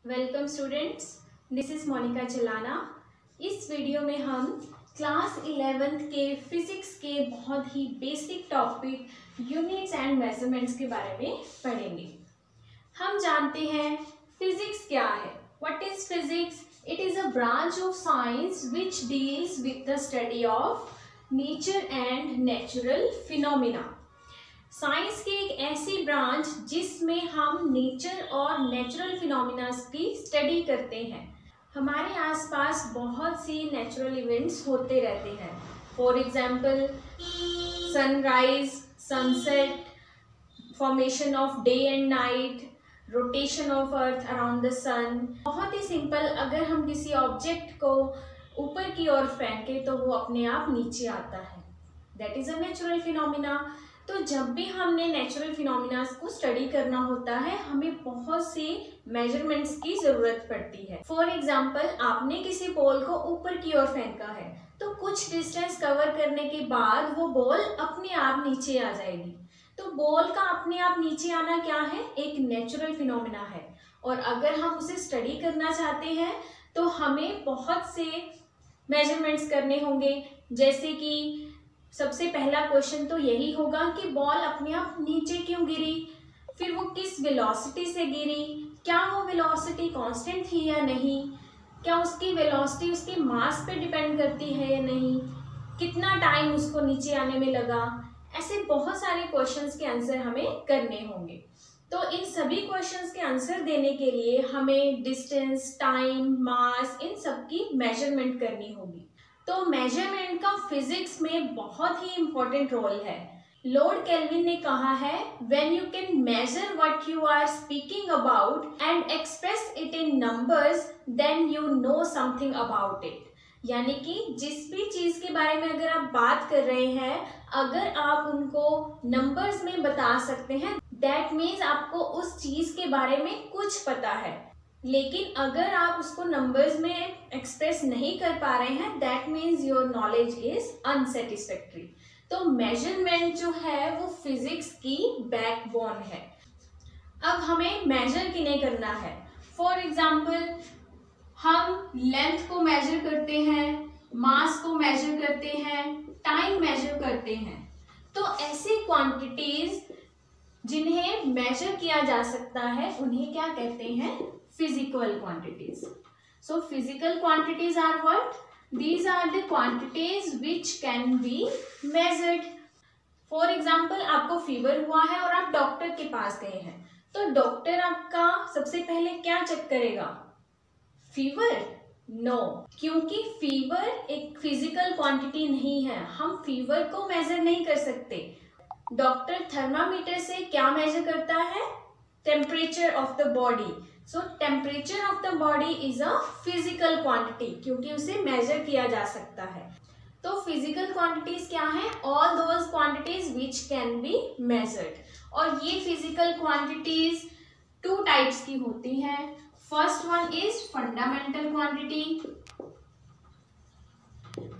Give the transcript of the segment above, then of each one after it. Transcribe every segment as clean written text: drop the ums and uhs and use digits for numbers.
Welcome students, this is Monika Chalana. इस video में हम क्लास 11th के फिजिक्स के बहुत ही basic topic units and measurements के बारे में पढ़ेंगे। हम जानते हैं फिजिक्स क्या है। What is physics? It is a branch of science which deals with the study of nature and natural phenomena. Science की एक ऐसी ब्रांच जिसमें हम नेचर और नेचुरल फिनोमिनास की स्टडी करते हैं। हमारे आसपास बहुत सी नेचुरल इवेंट्स होते रहते हैं। For example sunrise, sunset, formation of day and night, rotation of earth around the sun. बहुत ही सिंपल, अगर हम किसी ऑब्जेक्ट को ऊपर की ओर फेंके तो वो अपने आप नीचे आता है। That is a natural phenomena. तो जब भी हमने नेचुरल फिनोमिनास को स्टडी करना होता है, हमें बहुत से मेजरमेंट्स की जरूरत पड़ती है। फॉर एग्जाम्पल, आपने किसी बॉल को ऊपर की ओर फेंका है तो कुछ डिस्टेंस कवर करने के बाद वो बॉल अपने आप नीचे आ जाएगी। तो बॉल का अपने आप नीचे आना क्या है? एक नेचुरल फिनोमिना है। और अगर हम उसे स्टडी करना चाहते हैं तो हमें बहुत से मेजरमेंट्स करने होंगे। जैसे कि सबसे पहला क्वेश्चन तो यही होगा कि बॉल अपने आप नीचे क्यों गिरी, फिर वो किस वेलोसिटी से गिरी, क्या वो वेलोसिटी कांस्टेंट थी या नहीं, क्या उसकी वेलोसिटी उसके मास पे डिपेंड करती है या नहीं, कितना टाइम उसको नीचे आने में लगा। ऐसे बहुत सारे क्वेश्चंस के आंसर हमें करने होंगे। तो इन सभी क्वेश्चंस के आंसर देने के लिए हमें डिस्टेंस, टाइम, मास, इन सब की मेजरमेंट करनी होगी। तो मेजरमेंट का फिजिक्स में बहुत ही इम्पोर्टेंट रोल है। लॉर्ड केल्विन ने कहा है, when you can measure what you are speaking about and express it in numbers, then you know something about it. यानी कि जिस भी चीज के बारे में अगर आप बात कर रहे हैं, अगर आप उनको नंबर्स में बता सकते हैं, दैट मीन्स आपको उस चीज के बारे में कुछ पता है। लेकिन अगर आप उसको नंबर्स में एक्सप्रेस नहीं कर पा रहे हैं, that means your knowledge is unsatisfactory. तो मेजरमेंट जो है वो फिजिक्स की बैकबोन है। अब हमें मेजर किन्हें करना है। फॉर एग्जाम्पल, हम लेंथ को मेजर करते हैं, मास को मेजर करते हैं, टाइम मेजर करते हैं। तो ऐसी क्वांटिटीज जिन्हें मेजर किया जा सकता है उन्हें क्या कहते हैं? Physical quantities. So physical quantities are what? These are the quantities which can be measured. For example, आपको फीवर हुआ है और आप डॉक्टर के पास गए हैं, तो डॉक्टर आपका सबसे पहले क्या चेक करेगा? फीवर? नो, क्योंकि फीवर एक फिजिकल क्वांटिटी नहीं है। हम फीवर को मेजर नहीं कर सकते। डॉक्टर थर्मामीटर से क्या मेजर करता है? Temperature of the body. So temperature of the body is a physical quantity, क्योंकि उसे मेजर किया जा सकता है। तो फिजिकल क्वांटिटीज क्या है? All those quantities which can be measured. और ये फिजिकल क्वांटिटीज टू टाइप्स की होती हैं। First one is fundamental quantity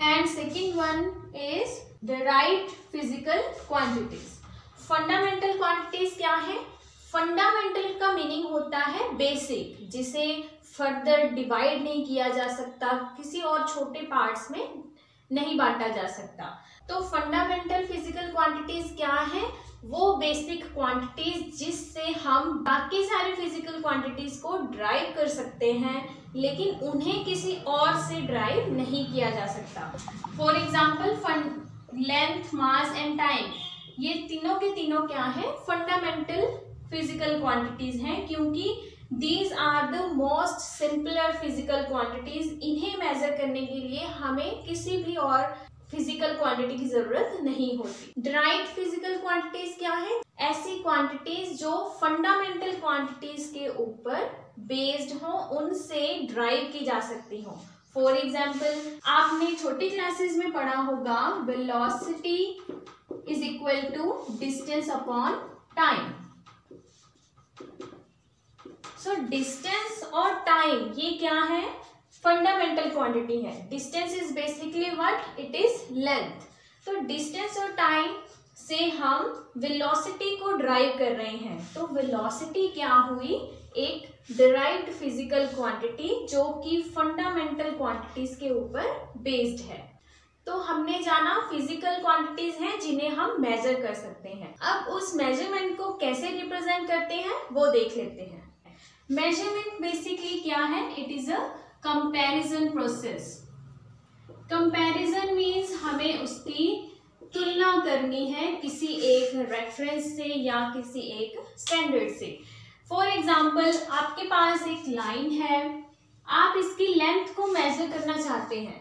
and second one is derived physical quantities. Fundamental quantities क्या है? फंडामेंटल का मीनिंग होता है बेसिक, जिसे फर्दर डिवाइड नहीं किया जा सकता, किसी और छोटे पार्ट्स में नहीं बांटा जा सकता। तो फंडामेंटल फिजिकल क्वांटिटीज क्या है? वो बेसिक क्वांटिटीज जिससे हम बाकी सारे फिजिकल क्वांटिटीज को ड्राइव कर सकते हैं, लेकिन उन्हें किसी और से ड्राइव नहीं किया जा सकता। For example, length, mass and time, ये तीनों के तीनों क्या है? फंडामेंटल फिजिकल क्वांटिटीज हैं, क्योंकि these are the most simpler physical quantities. इन्हें मेजर करने के लिए हमें किसी भी और फिजिकल क्वांटिटी की जरूरत नहीं होती। डिराइव्ड फिजिकल क्वांटिटीज क्या है? ऐसी क्वांटिटीज जो फंडामेंटल क्वांटिटीज के ऊपर बेस्ड हो, उनसे ड्राइव की जा सकती हो। फॉर एग्जाम्पल, आपने छोटी क्लासेस में पढ़ा होगा, velocity is equal to distance upon time. So distance और टाइम ये क्या है? फंडामेंटल क्वांटिटी है। Distance is basically what? It is length. तो डिस्टेंस और टाइम से हम वेलोसिटी को ड्राइव कर रहे हैं। तो वेलोसिटी क्या हुई, एक डिराइव्ड फिजिकल क्वांटिटी जो कि फंडामेंटल क्वांटिटीज के ऊपर बेस्ड है। तो हमने जाना फिजिकल क्वांटिटीज हैं जिन्हें हम मेजर कर सकते हैं। अब उस मेजरमेंट को कैसे रिप्रेजेंट करते हैं वो देख लेते हैं। मेजरमेंट बेसिकली क्या है, it is a comparison process. Comparison means हमें उसकी तुलना करनी है किसी एक रेफरेंस से या किसी एक स्टैंडर्ड से। फॉर एग्जाम्पल, आपके पास एक लाइन है, आप इसकी लेंथ को मेजर करना चाहते हैं,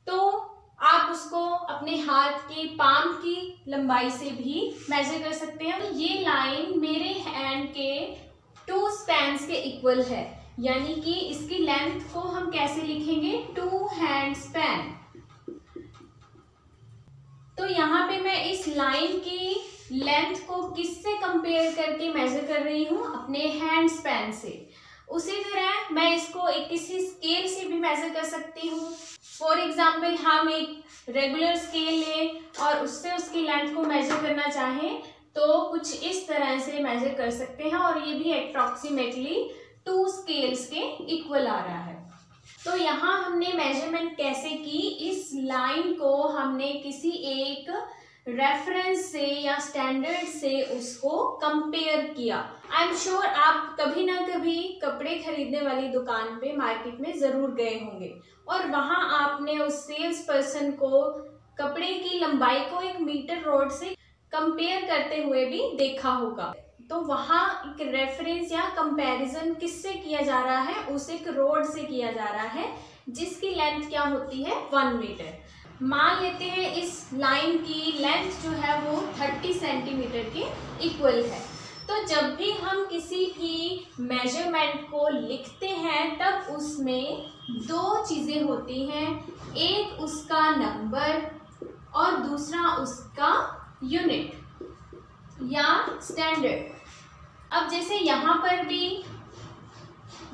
तो आप उसको अपने हाथ की पाम की लंबाई से भी मेजर कर सकते हैं। तो ये लाइन मेरे हैंड के 2 स्पैन्स के इक्वल है, यानी कि इसकी लेंथ को हम कैसे लिखेंगे, 2 हैंड स्पैन। तो यहाँ पे मैं इस लाइन की लेंथ को किससे कंपेयर करके मेजर कर रही हूँ, अपने हैंड स्पैन से। उसी तरह मैं इसको एक किसी स्केल से भी मेजर कर सकती हूँ। फॉर एग्जाम्पल, हम एक रेगुलर स्केल लें और उससे उसकी लेंथ को मेजर करना चाहें तो कुछ इस तरह से मेजर कर सकते हैं, और ये भी अप्रॉक्सीमेटली 2 स्केल्स के इक्वल आ रहा है। तो यहाँ हमने मेजरमेंट कैसे की, इस लाइन को हमने किसी एक रेफरेंस से या स्टैंडर्ड से उसको कंपेयर किया। आई एम श्योर आप कभी ना कभी कपड़े खरीदने वाली दुकान पे मार्केट में जरूर गए होंगे और वहां आपने उस सेल्स पर्सन को कपड़े की लंबाई को एक मीटर रोड से कंपेयर करते हुए भी देखा होगा। तो वहां एक रेफरेंस या कंपैरिजन किससे किया जा रहा है, उस एक रोड से किया जा रहा है जिसकी लेंथ क्या होती है, 1 मीटर। मान लेते हैं इस लाइन की लेंथ जो है वो 30 सेंटीमीटर के इक्वल है। तो जब भी हम किसी भी मेजरमेंट को लिखते हैं तब उसमें 2 चीज़ें होती हैं, एक उसका नंबर और दूसरा उसका यूनिट या स्टैंडर्ड। अब जैसे यहाँ पर भी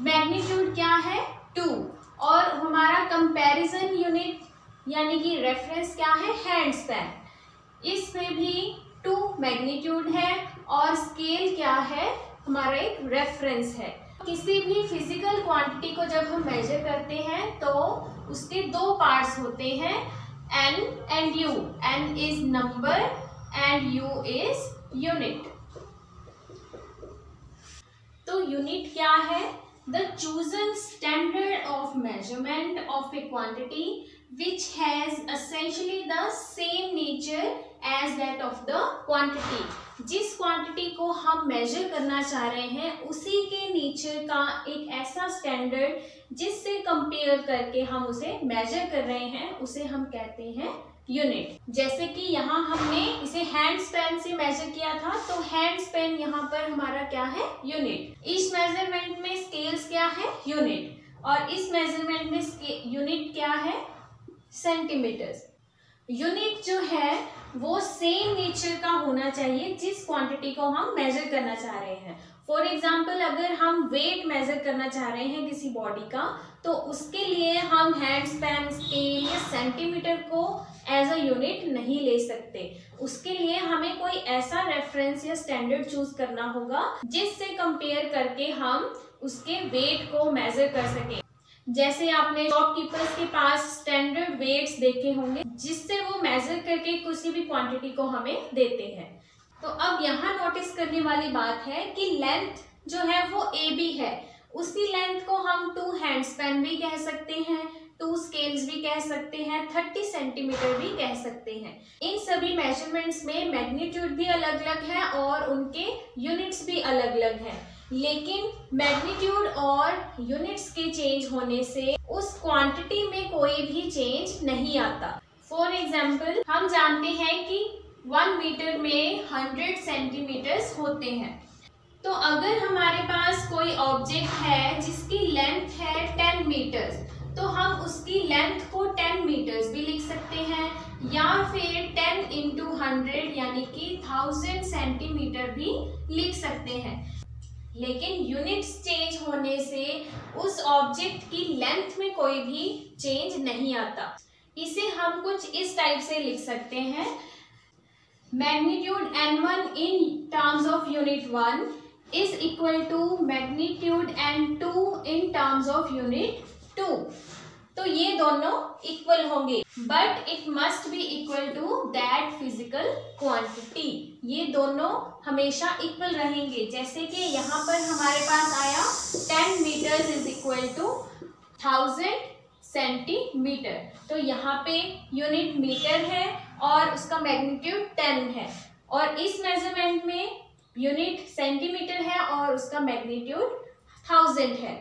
मैग्नीट्यूड क्या है, 2, और हमारा कंपैरिजन यूनिट यानी कि रेफरेंस क्या है, हैंड स्पैन। इसमें भी 2 मैग्नीट्यूड है और स्केल क्या है, हमारा एक रेफरेंस है। किसी भी फिजिकल क्वांटिटी को जब हम मेजर करते हैं तो उसके 2 पार्ट्स होते हैं, n and u। n is number and u is unit. तो यूनिट क्या है, the chosen standard of measurement of A quantity which has essentially the same nature as that of the quantity। जिस quantity को हम major करना चाह रहे हैं उसी के नेचर का एक ऐसा स्टैंडर्ड जिससे कंपेयर करके हम उसे मेजर कर रहे हैं, उसे हम कहते हैं यूनिट। जैसे कि यहाँ हमने इसे हैंड स्पैन से मेजर किया था, तो हैंड स्पैन यहाँ पर हमारा क्या है, यूनिट। इस मेजरमेंट में स्केल्स क्या है, यूनिट, और इस मेजरमेंट में यूनिट क्या है, सेंटीमीटर्स। यूनिट जो है वो सेम नेचर का होना चाहिए जिस क्वांटिटी को हम मेजर करना चाह रहे हैं। फॉर एग्जाम्पल, अगर हम वेट मेजर करना चाह रहे हैं किसी बॉडी का, तो उसके लिए हम हैंड स्पैन, स्केल या सेंटीमीटर को एज अ यूनिट नहीं ले सकते। उसके लिए हमें कोई ऐसा रेफरेंस या स्टैंडर्ड चूज करना होगा जिससे कंपेयर करके हम उसके वेट को मेजर कर सकें। जैसे आपने शॉपकीपर्स के पास स्टैंडर्ड वेट्स देखे होंगे जिससे वो मेजर करके किसी भी क्वांटिटी को हमें देते हैं। तो अब यहाँ नोटिस करने वाली बात है कि लेंथ जो है वो AB है, उसी लेंथ को हम 2 हैंड स्पैन भी कह सकते हैं, 2 स्केल्स भी कह सकते हैं, 30 सेंटीमीटर भी कह सकते हैं। इन सभी मेजरमेंट्स में मैग्नीट्यूड भी अलग अलग है और उनके यूनिट्स भी अलग अलग हैं, लेकिन मैग्नीट्यूड और यूनिट्स के चेंज होने से उस क्वांटिटी में कोई भी चेंज नहीं आता। फॉर एग्जाम्पल, हम जानते हैं कि 1 मीटर में 100 सेंटीमीटर्स होते हैं। तो अगर हमारे पास कोई ऑब्जेक्ट है जिसकी लेंथ है 10 मीटर्स, तो हम उसकी लेंथ को 10 मीटर्स भी लिख सकते हैं, या फिर 10 × 100 यानी कि 1000 सेंटीमीटर भी लिख सकते हैं। लेकिन यूनिट्स चेंज होने से उस ऑब्जेक्ट की लेंथ में कोई भी चेंज नहीं आता। इसे हम कुछ इस टाइप से लिख सकते हैं, magnitude n1 in terms of unit 1 is equal to magnitude n2 in terms of unit 2. तो ये दोनों इक्वल होंगे, but it must be equal to that physical quantity. ये दोनों हमेशा इक्वल रहेंगे. जैसे कि यहाँ पर हमारे पास आया 10 metres is equal to 1000 centimetre. तो यहाँ पे यूनिट मीटर है और उसका मैग्नीट्यूड 10 है, और इस मेजरमेंट में यूनिट सेंटीमीटर है और उसका मैग्नीट्यूड 1000 है.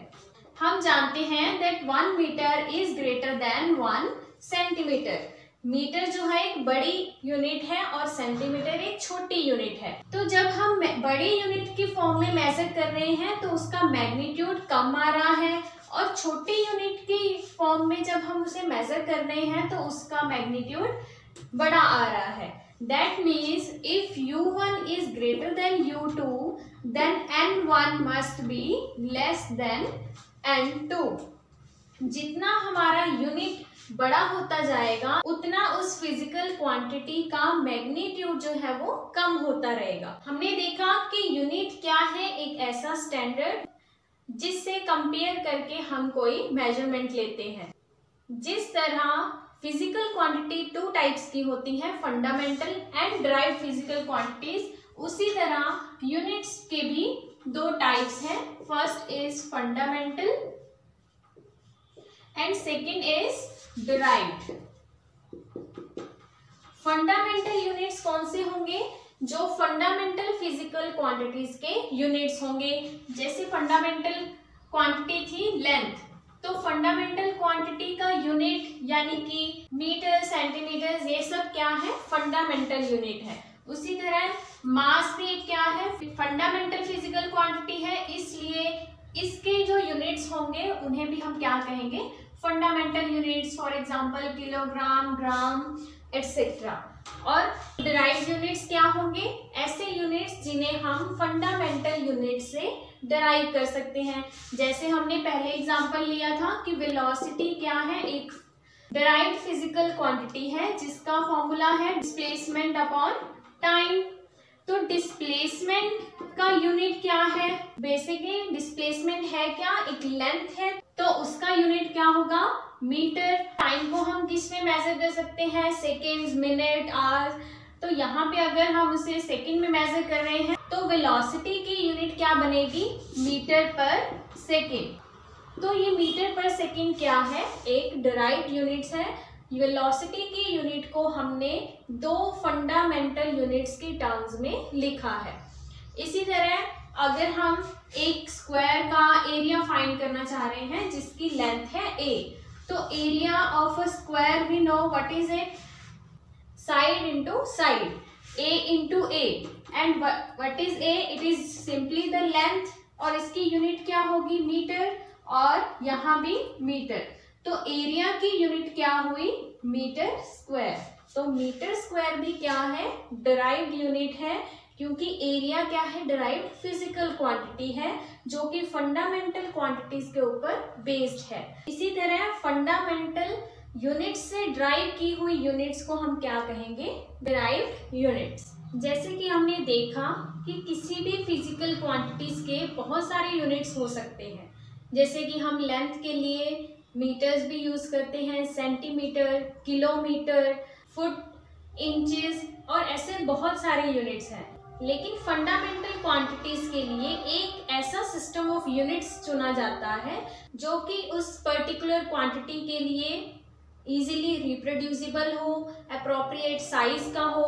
हम जानते हैं that 1 metre is greater than 1 centimetre. Metre जो है एक बड़ी यूनिट है और सेंटीमीटर एक छोटी यूनिट है. तो जब हम बड़ी यूनिट की फॉर्म में मेजर कर रहे हैं तो उसका मैग्नीट्यूड कम आ रहा है, और छोटी यूनिट की फॉर्म में जब हम उसे मेजर कर रहे हैं तो उसका मैग्नीट्यूड बड़ा आ रहा है. That means if U1 is greater than U2, then N1 must be less than N2. जितना हमारा यूनिट बड़ा होता जाएगा उतना उस फिजिकल क्वांटिटी का मैग्नीट्यूड जो है वो कम होता रहेगा. हमने देखा कि यूनिट क्या है, एक ऐसा स्टैंडर्ड जिससे कंपेयर करके हम कोई मेजरमेंट लेते हैं. जिस तरह फिजिकल क्वांटिटी 2 टाइप्स की होती हैं, fundamental and derived physical quantities, उसी तरह यूनिट्स के भी 2 टाइप्स हैं. First is fundamental and second is derived. Fundamental units कौन से होंगे? जो फंडामेंटल फिजिकल क्वांटिटीज के यूनिट्स होंगे. जैसे फंडामेंटल क्वांटिटी थी लेंथ, तो फंडामेंटल क्वांटिटी का यूनिट यानी कि मीटर, सेंटीमीटर, ये सब क्या है? फंडामेंटल यूनिट है. उसी तरह मास भी क्या है? फंडामेंटल फिजिकल क्वांटिटी है, इसलिए इसके जो यूनिट्स होंगे उन्हें भी हम क्या कहेंगे? Fundamental units. For example kilogram, gram etcetera. और डिराइव्ड यूनिट्स क्या होंगे? ऐसे यूनिट्स जिन्हें हम फंडामेंटल यूनिट से डिराइव कर सकते हैं. जैसे हमने पहले एग्जांपल लिया था कि वेलोसिटी क्या है? एक डिराइव्ड फिजिकल क्वांटिटी है जिसका फॉर्मूला है डिस्प्लेसमेंट अपॉन टाइम. तो डिस्प्लेसमेंट का यूनिट क्या है? बेसिकली डिस्प्लेसमेंट है क्या? एक लेंथ है, तो उसका यूनिट क्या होगा? मीटर. टाइम को हम किस में मेजर कर सकते हैं? Seconds, minute, hours. तो यहाँ पे अगर हम उसे सेकेंड में मेजर कर रहे हैं तो वेलोसिटी की यूनिट क्या बनेगी? Metre per second. तो ये मीटर पर सेकेंड क्या है? एक डिराइव्ड यूनिट्स है. वेलोसिटी की यूनिट को हमने 2 फंडामेंटल यूनिट्स की टर्म्स में लिखा है. इसी तरह अगर हम एक स्क्वायर का एरिया फाइंड करना चाह रहे हैं जिसकी लेंथ है a, तो area of a square we know what is it? Side into side, a into a. And what is a? It is simply the length, और इसकी यूनिट क्या होगी? मीटर, और यहाँ भी मीटर. तो एरिया की यूनिट क्या हुई? Metre square. तो मीटर स्क्वायर भी क्या है? डिराइव्ड यूनिट है, क्योंकि एरिया क्या है? डिराइव्ड फिजिकल क्वांटिटी है जो कि फंडामेंटल क्वांटिटीज के ऊपर बेस्ड है. इसी तरह फंडामेंटल यूनिट्स से ड्राइव की हुई यूनिट्स को हम क्या कहेंगे? Derived units. जैसे कि हमने देखा कि किसी भी फिजिकल क्वांटिटीज के बहुत सारे यूनिट्स हो सकते हैं. जैसे कि हम लेंथ के लिए मीटर्स भी यूज करते हैं, सेंटीमीटर, किलोमीटर, फुट, इंचेस, और ऐसे बहुत सारे यूनिट्स हैं. लेकिन फंडामेंटल क्वांटिटीज के लिए एक ऐसा सिस्टम ऑफ यूनिट्स चुना जाता है जो कि उस पर्टिकुलर क्वांटिटी के लिए इजीली रिप्रोड्यूसिबल हो, अप्रोप्रिएट साइज का हो,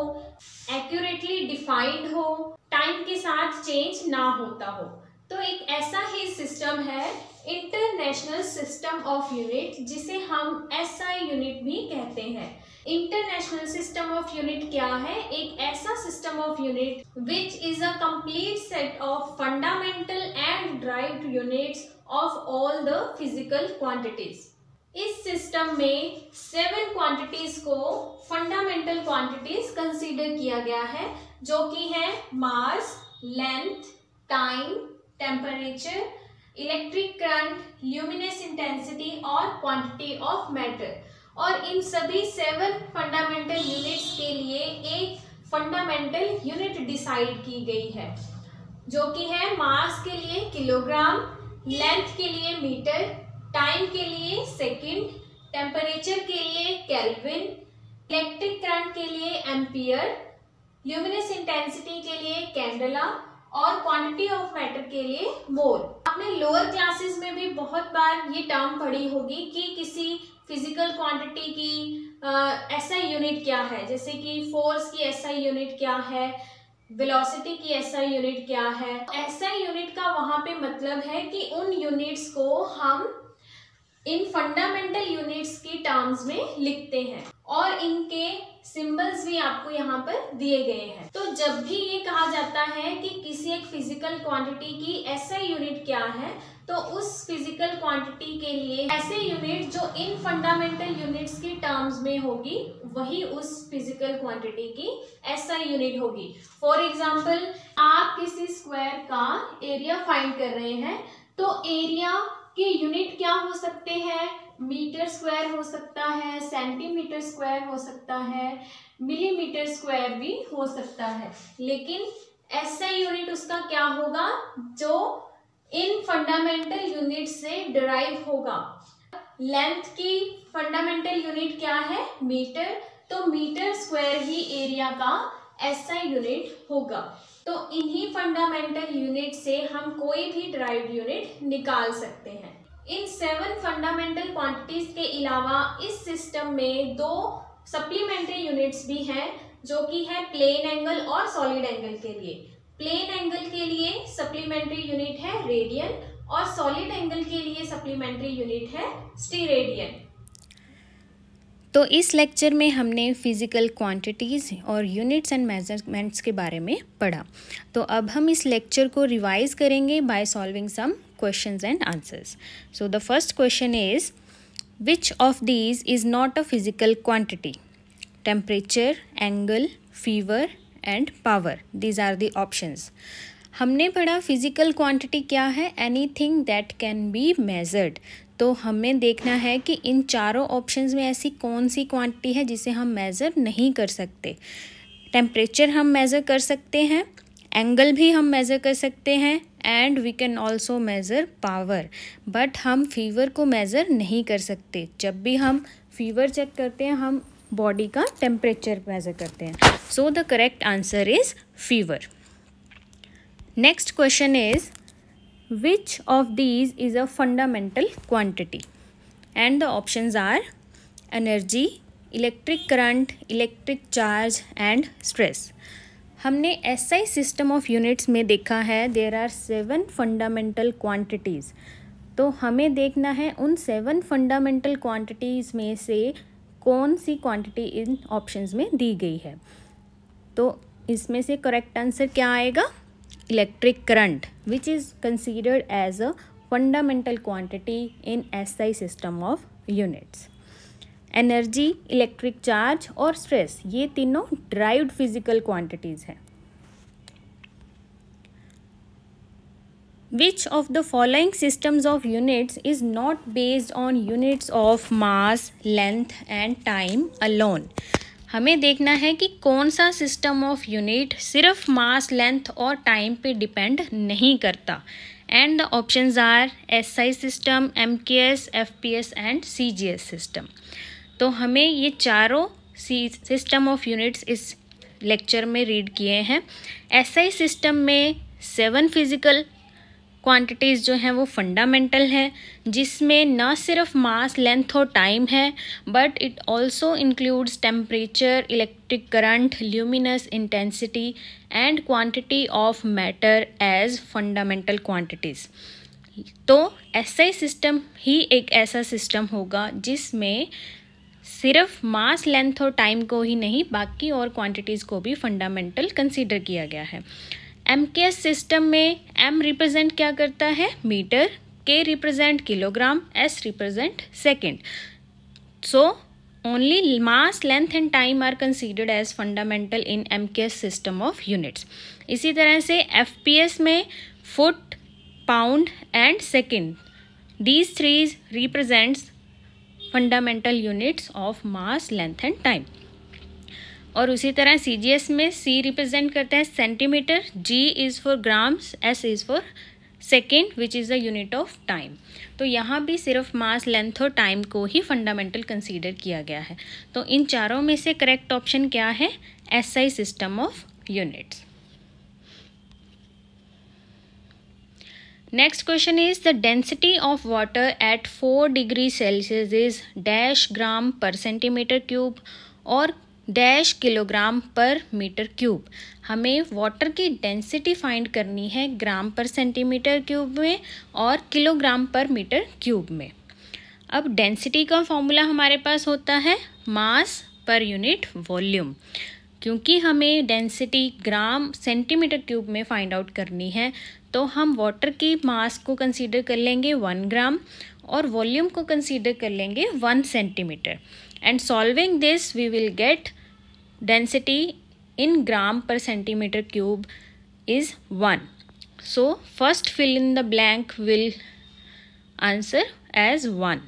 एक्यूरेटली डिफाइंड हो, टाइम के साथ चेंज ना होता हो. तो एक ऐसा ही सिस्टम है इंटरनेशनल सिस्टम ऑफ यूनिट, जिसे हम SI यूनिट भी कहते हैं. इंटरनेशनल सिस्टम ऑफ यूनिट क्या है? एक ऐसा system of unit which is a complete set of fundamental and derived units of all the physical quantities. इस सिस्टम में 7 क्वांटिटीज को फंडामेंटल क्वांटिटीज कंसीडर किया गया है, जो कि है mass, length, time, temperature, electric current, luminous intensity और क्वांटिटी ऑफ मैटर. और इन सभी 7 फंडामेंटल यूनिट्स के लिए एक फंडामेंटल यूनिट डिसाइड की गई है, जो कि है मास के लिए किलोग्राम, लेंथ के लिए मीटर, टाइम के लिए सेकंड, टेम्परेचर के लिए केल्विन, इलेक्ट्रिक करंट के लिए एम्पियर, ल्यूमिनस इंटेंसिटी के लिए कैंडेला और क्वांटिटी ऑफ मैटर के लिए मोल। आपने लोअर क्लासेस में भी बहुत बार ये टर्म पढ़ी होगी कि किसी फिजिकल क्वांटिटी की एसआई यूनिट क्या है, जैसे कि फोर्स की एसआई यूनिट क्या है, वेलोसिटी की एसआई यूनिट क्या है। एसआई यूनिट का वहां पे मतलब है कि उन यूनिट्स को हम इन फंडामेंटल यूनिट्स की टर्म्स में लिखते हैं और इनके सिंबल्स भी आपको यहाँ पर दिए गए हैं। तो जब भी ये कहा जाता है कि किसी एक फिजिकल क्वांटिटी की एसआई यूनिट क्या है, तो उस फिजिकल क्वांटिटी के लिए ऐसे यूनिट जो इन फंडामेंटल यूनिट्स की टर्म्स में होगी, वही उस फिजिकल क्वांटिटी की एसआई यूनिट होगी। फॉर एग्जाम्पल, आप किसी स्क्वायर का एरिया फाइंड कर रहे हैं, तो एरिया के यूनिट क्या हो सकते हैं? मीटर स्क्वायर हो सकता है, सेंटीमीटर स्क्वायर हो सकता है, मिलीमीटर स्क्वायर भी हो सकता है। लेकिन एसआई यूनिट उसका क्या होगा? जो इन फंडामेंटल यूनिट से डिराइव होगा। लेंथ की फंडामेंटल यूनिट क्या है? मीटर। तो मीटर स्क्वायर ही एरिया का एसआई यूनिट होगा। तो इन्हीं फंडामेंटल यूनिट से हम कोई भी डिराइव्ड यूनिट निकाल सकते हैं। इन 7 फंडामेंटल क्वांटिटीज के अलावा इस सिस्टम में 2 सप्लीमेंट्री यूनिट्स भी हैं, जो कि है प्लेन एंगल और सॉलिड एंगल के लिए। प्लेन एंगल के लिए सप्लीमेंट्री यूनिट है रेडियन और सॉलिड एंगल के लिए सप्लीमेंट्री यूनिट है स्टीरेडियन। तो इस लेक्चर में हमने फिज़िकल क्वांटिटीज़ और यूनिट्स एंड मेजरमेंट्स के बारे में पढ़ा। तो अब हम इस लेक्चर को रिवाइज करेंगे by solving some questions and answers. So the first question is, which of these is not a physical quantity? Temperature, angle, fever and power, these are the options. हमने पढ़ा फिजिकल क्वांटिटी क्या है? Anything that can be measured. तो हमें देखना है कि इन चारों ऑप्शंस में ऐसी कौन सी क्वांटिटी है जिसे हम मेज़र नहीं कर सकते। टेम्परेचर हम मेज़र कर सकते हैं, एंगल भी हम मेज़र कर सकते हैं and we can also measure power, but हम फीवर को मेज़र नहीं कर सकते। जब भी हम फीवर चेक करते हैं, हम बॉडी का टेम्परेचर मेज़र करते हैं। सो the correct answer is fever. Next question is, which of these is a fundamental quantity? And the options are energy, electric current, electric charge and stress. हमने SI system of units में देखा है there are 7 fundamental quantities. तो हमें देखना है उन 7 fundamental quantities में से कौन सी quantity इन options में दी गई है। तो इसमें से correct answer क्या आएगा? Electric current, which is considered as a fundamental quantity in SI system of units. Energy, electric charge और stress, ये तीनों derived physical quantities हैं। Which of the following systems of units is not based on units of mass, length and time alone? हमें देखना है कि कौन सा सिस्टम ऑफ यूनिट सिर्फ मास, लेंथ और टाइम पे डिपेंड नहीं करता। And the options are SI system, MKS, FPS and CGS system. तो हमें ये चारों सिस्टम ऑफ यूनिट्स इस लेक्चर में रीड किए हैं। एसआई सिस्टम में 7 फिजिकल क्वांटिटीज़ जो हैं वो फंडामेंटल हैं, जिसमें न सिर्फ मास, लेंथ और टाइम है, but it also includes temperature, electric current, luminous intensity and quantity of matter as fundamental quantities. तो एसआई सिस्टम ही एक ऐसा सिस्टम होगा जिसमें सिर्फ मास, लेंथ और टाइम को ही नहीं, बाकी और क्वांटिटीज़ को भी फंडामेंटल कंसीडर किया गया है। एमकेएस सिस्टम में एम रिप्रेजेंट क्या करता है? Metre, K represent kilogram, S represent second. So only mass, length and time are considered as fundamental in MKS system of units. इसी तरह से एफपीएस में foot, pound and second, these three represents fundamental units of mass, length and time. और उसी तरह CGS में C represent करता है centimetre, G is for grams, S is for second which is the unit of time. तो यहाँ भी सिर्फ मास, लेंथ और टाइम को ही फंडामेंटल कंसीडर किया गया है। तो इन चारों में से करेक्ट ऑप्शन क्या है? SI system of units. Next question is the density of water at 4 degree Celsius is dash gram per centimeter cube और dash kilogram per metre cube. हमें वाटर की डेंसिटी फाइंड करनी है ग्राम पर सेंटीमीटर क्यूब में और kilogram per metre cube में। अब density का फॉर्मूला हमारे पास होता है मास पर यूनिट वॉल्यूम। क्योंकि हमें डेंसिटी ग्राम सेंटीमीटर क्यूब में फाइंड आउट करनी है तो हम वाटर की मास को कंसीडर कर लेंगे 1 ग्राम और वॉल्यूम को कंसीडर कर लेंगे 1 centimetre. And solving this we will get density in gram per centimetre cube is 1. So first fill in the blank will answer as 1.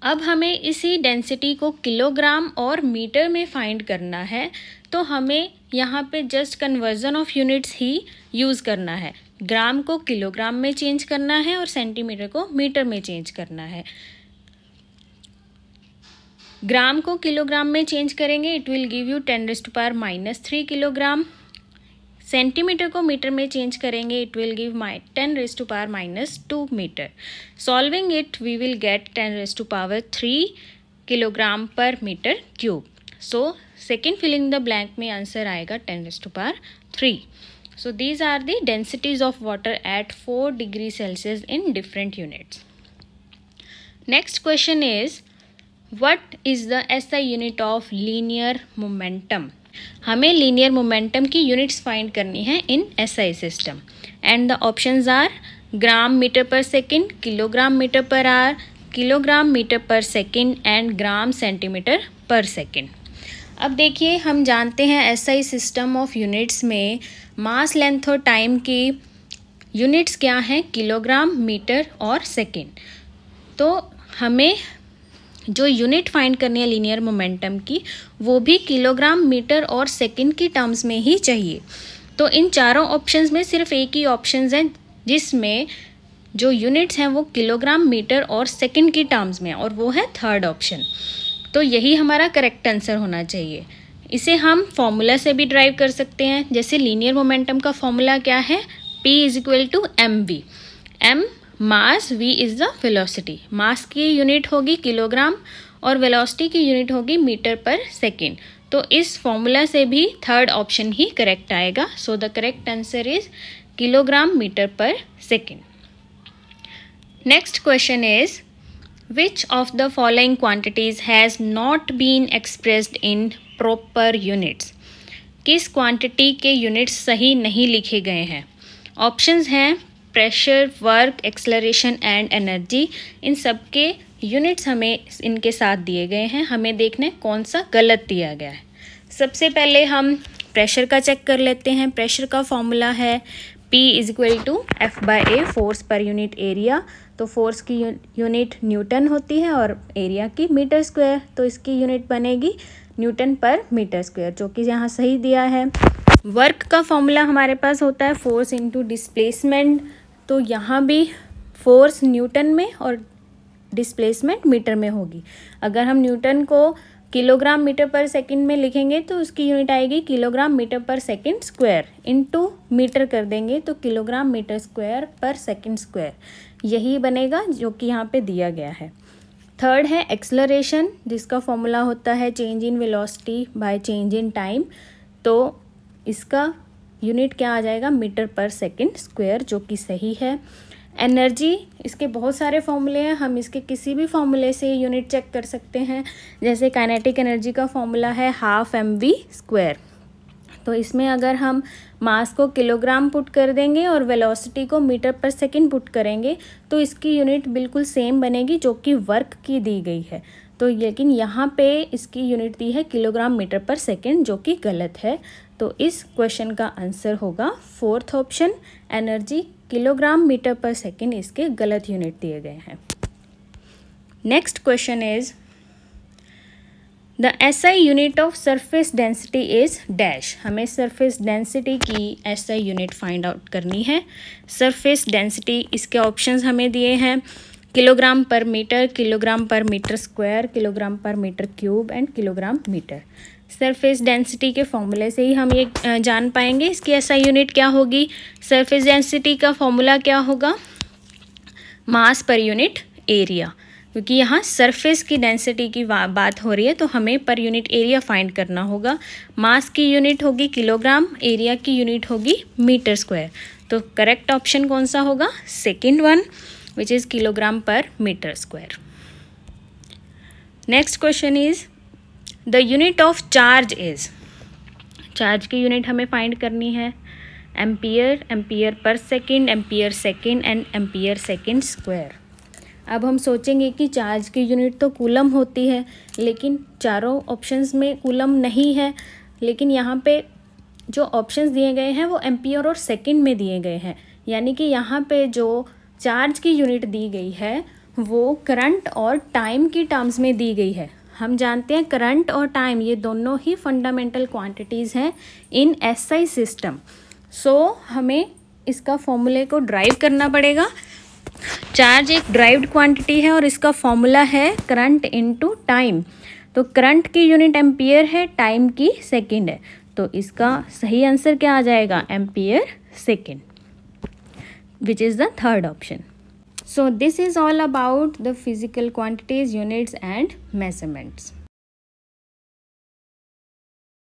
अब हमें इसी डेंसिटी को किलोग्राम और मीटर में फाइंड करना है तो हमें यहाँ पे just conversion of units he use करना है। ग्राम को किलोग्राम में चेंज करना है और सेंटीमीटर को मीटर में चेंज करना है। ग्राम को किलोग्राम में चेंज करेंगे, it will give you 10⁻³ kilogram. Centimetre को मीटर में चेंज करेंगे, it will give 10⁻² metre. Solving it we will get 10⁻³ kilogram per metre cube. So second filling the blank में आंसर आएगा 10⁻³। So these are the densities of water at 4 degree Celsius in different units. Next question is what is the SI unit of linear momentum. हमें linear momentum की units find करनी है in SI system and the options are gram metre per second, kilogram metre per hour, kilogram metre per second and gram centimetre per second. अब देखिए हम जानते हैं SI system of units में मास, length और time की यूनिट्स क्या हैं? किलोग्राम, मीटर और सेकेंड। तो हमें जो यूनिट फाइंड करनी है लीनियर मोमेंटम की वो भी किलोग्राम, मीटर और सेकंड की टर्म्स में ही चाहिए। तो इन चारों ऑप्शंस में सिर्फ एक ही ऑप्शंस है जिसमें जो यूनिट्स हैं वो किलोग्राम, मीटर और सेकंड की टर्म्स में और वो है थर्ड ऑप्शन। तो यही हमारा करेक्ट आंसर होना चाहिए। इसे हम फॉर्मूला से भी ड्राइव कर सकते हैं। जैसे लीनियर मोमेंटम का फॉर्मूला क्या है? P = mv। m mass, v is the velocity. Mass की यूनिट होगी किलोग्राम और वेलोसिटी की यूनिट होगी मीटर पर सेकेंड। तो इस फॉर्मूला से भी थर्ड ऑप्शन ही करेक्ट आएगा। So the correct answer is kilogram metre per second. Next question is which of the following quantities has not been expressed in proper units. किस quantity के units सही नहीं लिखे गए हैं? ऑप्शंस हैं pressure, work, acceleration and energy. इन सब के यूनिट्स हमें इनके साथ दिए गए हैं। हमें देखना है कौन सा गलत दिया गया है। सबसे पहले हम प्रेशर का चेक कर लेते हैं। प्रेशर का फॉर्मूला है P = F/A, force per unit area. तो फोर्स की यूनिट न्यूटन होती है और एरिया की मीटर स्क्वायर। तो इसकी यूनिट बनेगी न्यूटन पर मीटर स्क्वायर, जो कि यहाँ सही दिया है। वर्क का फॉर्मूला हमारे पास होता है फोर्स इंटू डिस्प्लेसमेंट। तो यहाँ भी फोर्स न्यूटन में और डिस्प्लेसमेंट मीटर में होगी। अगर हम न्यूटन को किलोग्राम मीटर पर सेकंड में लिखेंगे तो उसकी यूनिट आएगी kilogram metre per second square. Into metre कर देंगे तो किलोग्राम मीटर स्क्वायर पर सेकंड स्क्वायर। यही बनेगा जो कि यहाँ पे दिया गया है। थर्ड है एक्सेलरेशन, जिसका फॉर्मूला होता है change in velocity by change in time. तो इसका यूनिट क्या आ जाएगा? मीटर पर सेकंड स्क्वायर, जो कि सही है। एनर्जी, इसके बहुत सारे फॉर्मूले हैं। हम इसके किसी भी फॉर्मूले से यूनिट चेक कर सकते हैं। जैसे काइनेटिक एनर्जी का फॉर्मूला है ½ mv²। तो इसमें अगर हम मास को किलोग्राम पुट कर देंगे और वेलोसिटी को मीटर पर सेकंड पुट करेंगे तो इसकी यूनिट बिल्कुल सेम बनेगी जो कि वर्क की दी गई है। तो लेकिन यहाँ पे इसकी यूनिट दी है किलोग्राम मीटर पर सेकंड, जो कि गलत है। तो इस क्वेश्चन का आंसर होगा fourth option, energy kilogram metre per second इसके गलत यूनिट दिए गए हैं। Next question is the SI unit of surface density is dash. हमें सरफेस डेंसिटी की SI यूनिट फाइंड आउट करनी है। सरफेस डेंसिटी, इसके ऑप्शंस हमें दिए हैं kilogram per metre, kilogram per metre square, kilogram per metre cube and kilogram metre. Surface density के फॉर्मूले से ही हम ये जान पाएंगे इसकी SI यूनिट क्या होगी। सरफेस डेंसिटी का फॉर्मूला क्या होगा, मास पर यूनिट एरिया, क्योंकि यहाँ सरफेस की डेंसिटी की बात हो रही है तो हमें पर यूनिट एरिया फाइंड करना होगा। मास की यूनिट होगी किलोग्राम, एरिया की यूनिट होगी मीटर स्क्वायर। तो करेक्ट ऑप्शन कौन सा होगा, second one, which is kilogram per metre square. Next question is the unit of charge is. Charge की यूनिट हमें फाइंड करनी है ampere, ampere per second, ampere second and ampere second square. अब हम सोचेंगे कि चार्ज की यूनिट तो कूलम होती है, लेकिन चारों ऑप्शंस में कूलम नहीं है, लेकिन यहाँ पे जो ऑप्शंस दिए गए हैं वो एम्पियर और सेकेंड में दिए गए हैं, यानी कि यहाँ पे जो चार्ज की यूनिट दी गई है वो करंट और टाइम की टर्म्स में दी गई है। हम जानते हैं करंट और टाइम ये दोनों ही फंडामेंटल क्वांटिटीज़ हैं इन SI सिस्टम। सो हमें इसका फॉर्मूले को ड्राइव करना पड़ेगा। चार्ज एक ड्राइव्ड क्वांटिटी है और इसका फॉर्मूला है करंट इनटू टाइम। तो करंट की यूनिट एम्पियर है, टाइम की सेकेंड है, तो इसका सही आंसर क्या आ जाएगा, ampere second, which is the third option. So this is all about the physical quantities, units and measurements.